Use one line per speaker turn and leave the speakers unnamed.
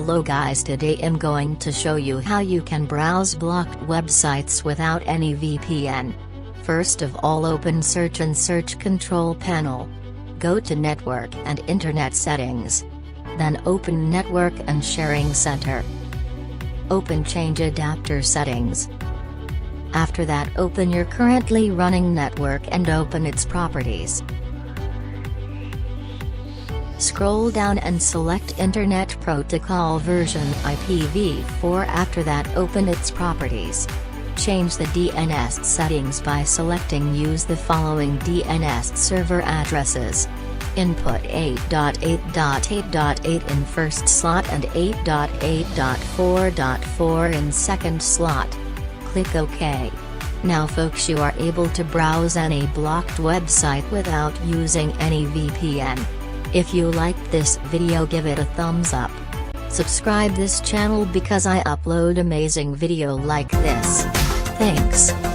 Hello guys, today I'm going to show you how you can browse blocked websites without any VPN. First of all, open Search and Search Control Panel. Go to Network and Internet Settings. Then open Network and Sharing Center. Open Change Adapter Settings. After that, open your currently running network and open its properties. Scroll down and select Internet Protocol version IPv4. After that, open its properties. Change the DNS settings by selecting Use the following DNS server addresses. Input 8.8.8.8 in first slot and 8.8.4.4 in second slot. Click OK. Now folks, you are able to browse any blocked website without using any VPN. If you liked this video, give it a thumbs up. Subscribe this channel because I upload amazing video like this. Thanks.